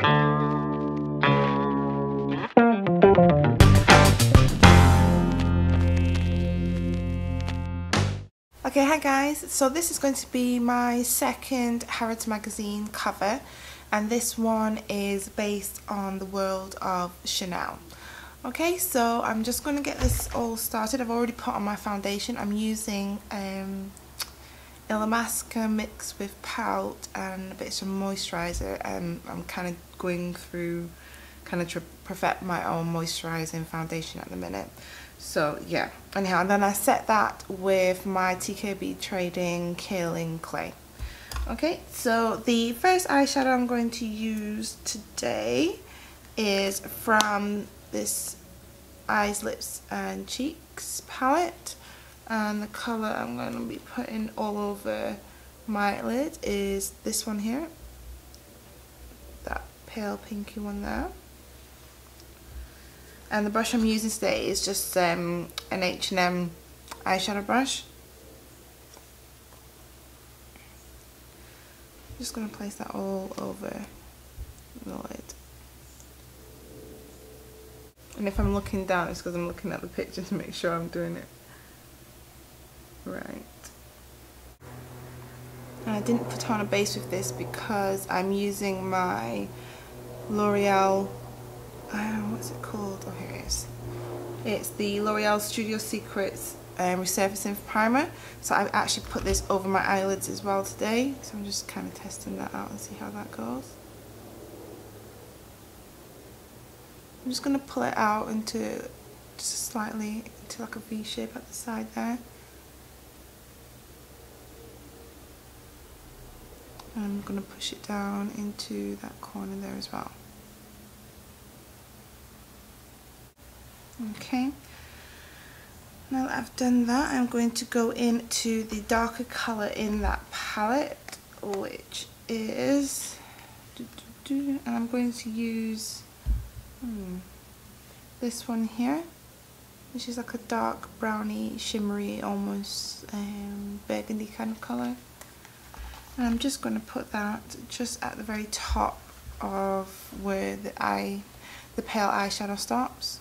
Okay, hi guys, so this is going to be my second Harrods magazine cover, and this one is based on the world of Chanel. Okay, so I'm just going to get this all started. I've already put on my foundation. I'm using Illamasqua mixed with Petal and a bit of moisturiser, and I'm kind of going through to perfect my own moisturising foundation at the minute. So yeah, anyhow, and then I set that with my TKB Trading Kaling Clay. Okay, so the first eyeshadow I'm going to use today is from this Eyes, Lips and Cheeks palette, and the colour I'm going to be putting all over my lid is this one here, that pale pinky one there. And the brush I'm using today is just an H&M eyeshadow brush. I'm just going to place that all over the lid. And if I'm looking down, it's because I'm looking at the picture to make sure I'm doing it right. And I didn't put on a base with this because I'm using my Loreal, what's it called? Oh, here it is. It's the Loreal Studio Secrets resurfacing primer. So I've actually put this over my eyelids as well today. So I'm just kind of testing that out and see how that goes. I'm just going to pull it out into just slightly into like a V shape at the side there. And I'm going to push it down into that corner there as well. Okay, now that I've done that, I'm going to go into the darker colour in that palette, which is, and I'm going to use this one here, which is like a dark browny, shimmery, almost burgundy kind of colour. And I'm just going to put that just at the very top of where the pale eyeshadow stops.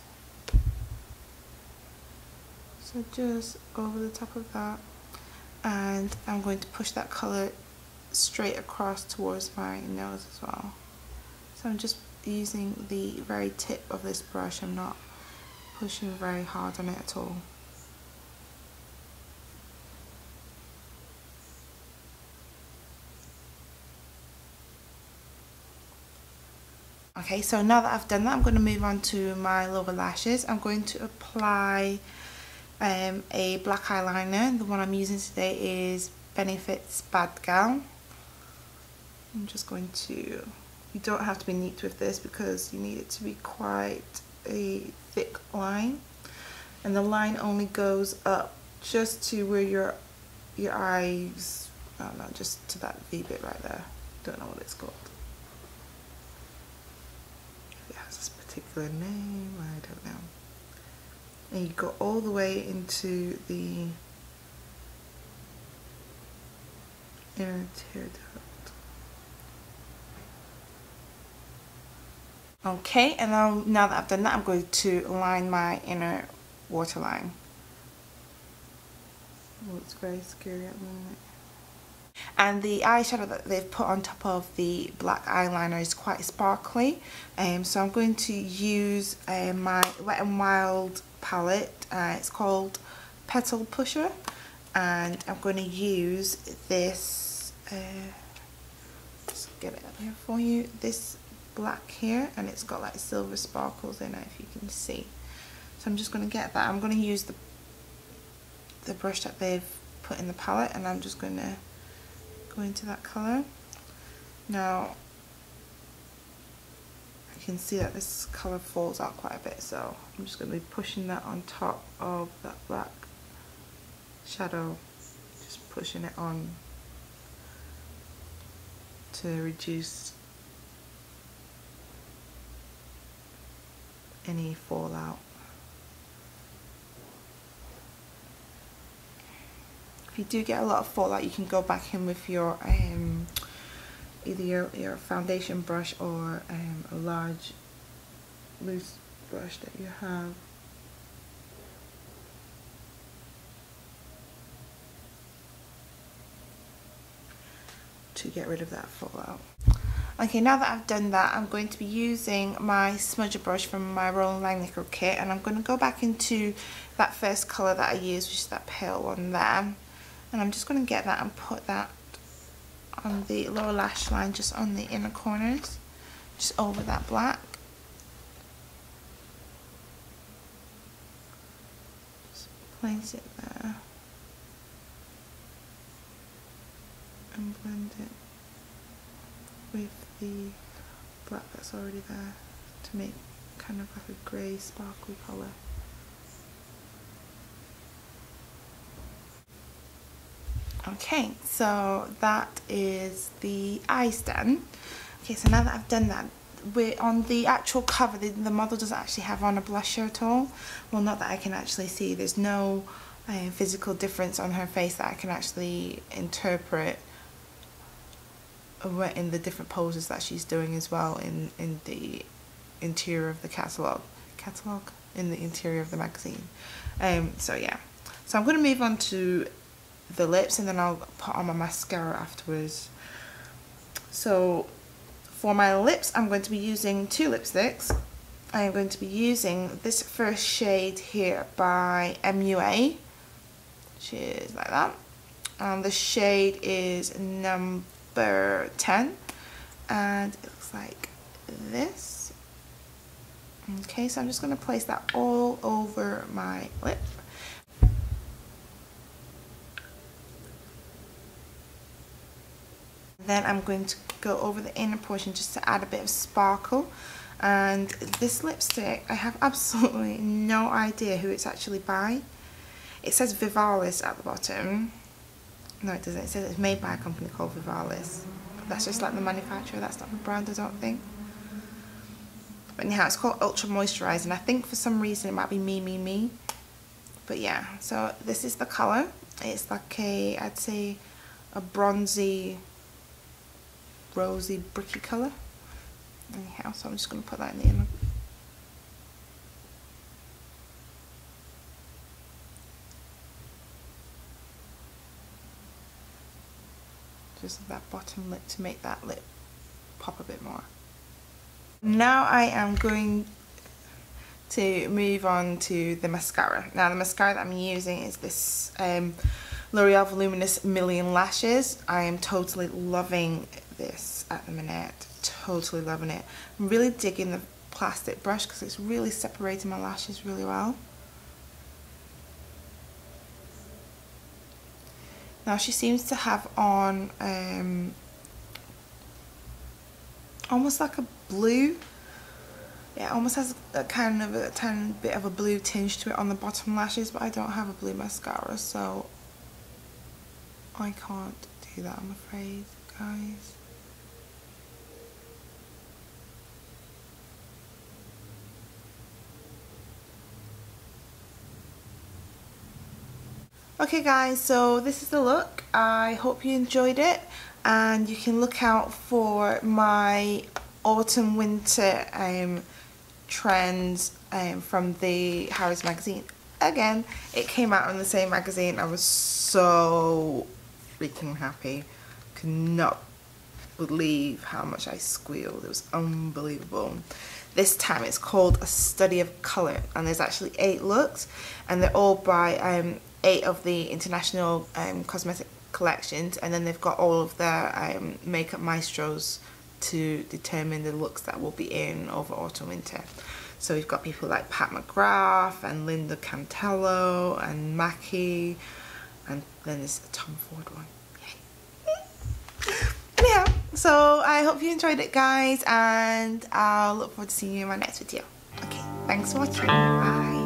So just over the top of that, and I'm going to push that colour straight across towards my nose as well. So I'm just using the very tip of this brush. I'm not pushing very hard on it at all. Okay, so now that I've done that, I'm going to move on to my lower lashes. I'm going to apply a black eyeliner. The one I'm using today is Benefit's Badgal. I'm just going to, you don't have to be neat with this because you need it to be quite a thick line, and the line only goes up just to where your eyes, I don't know, just to that V bit right there. Don't know what it's called. If it has this particular name, I don't know. And you go all the way into the inner tear duct. Okay, and now that I've done that, I'm going to line my inner waterline. Oh, it's very scary at the moment. And the eyeshadow that they've put on top of the black eyeliner is quite sparkly. So I'm going to use my Wet n Wild palette. It's called Petal Pusher, and I'm going to use this, just get it up here for you, this black here, and it's got like silver sparkles in it, if you can see. So I'm just going to get that. I'm going to use the brush that they've put in the palette, and I'm just going to go into that colour. Now you can see that this colour falls out quite a bit, so I'm just going to be pushing that on top of that black shadow, just pushing it on to reduce any fallout. If you do get a lot of fallout, you can go back in with your either your foundation brush or a large loose brush that you have. To get rid of that fallout. Okay, now that I've done that, I'm going to be using my smudger brush from my Roll & Langnickel kit, and I'm going to go back into that first colour that I used, which is that pale one there, and I'm just going to get that and put that on the lower lash line, just on the inner corners, just over that black. Just place it there and blend it with the black that's already there to make kind of like a grey sparkly colour. Okay, so that is the eyes done. Okay, so now that I've done that, on the actual cover, the model doesn't actually have on a blusher at all. Well, not that I can actually see. There's no physical difference on her face that I can actually interpret in the different poses that she's doing as well in the interior of the catalogue in the interior of the magazine. So yeah, so I'm going to move on to the lips, and then I'll put on my mascara afterwards. So for my lips, I'm going to be using two lipsticks. I am going to be using this first shade here by MUA, which is like that. The shade is number 10, and it looks like this. Okay, so I'm just going to place that all over my lip. Then I'm going to go over the inner portion just to add a bit of sparkle. And this lipstick, I have absolutely no idea who it's actually by. It says Vivalis at the bottom. No, it doesn't. It says it's made by a company called Vivalis. That's just like the manufacturer. That's not the brand, I don't think. But anyhow, it's called Ultra Moisturize, and I think for some reason it might be Me. But yeah, so this is the colour. It's like a, I'd say, a bronzy, rosy, bricky colour. Anyhow, so I'm just going to put that in the inner. Just that bottom lip to make that lip pop a bit more. Now I am going to move on to the mascara. Now the mascara that I'm using is this L'Oreal Voluminous Million Lashes. I am totally loving this at the minute. Totally loving it. I'm really digging the plastic brush because it's really separating my lashes really well. Now she seems to have on almost like a blue. Yeah, it almost has a kind of a tiny bit of a blue tinge to it on the bottom lashes, but I don't have a blue mascara, so I can't do that, I'm afraid, guys. Okay guys, so this is the look. I hope you enjoyed it, and you can look out for my autumn winter trends from the Harrods magazine. Again, it came out in the same magazine. I was so freaking happy. Could not believe how much I squealed. It was unbelievable. This time it's called A Study of Colour, and there's actually 8 looks, and they're all by 8 of the international cosmetic collections, and then they've got all of their makeup maestros to determine the looks that will be in over autumn winter. So we've got people like Pat McGrath and Linda Cantello and Mackie, and then there's a Tom Ford one. Yay. Anyhow, so I hope you enjoyed it guys, and I'll look forward to seeing you in my next video. Okay, thanks for watching, bye.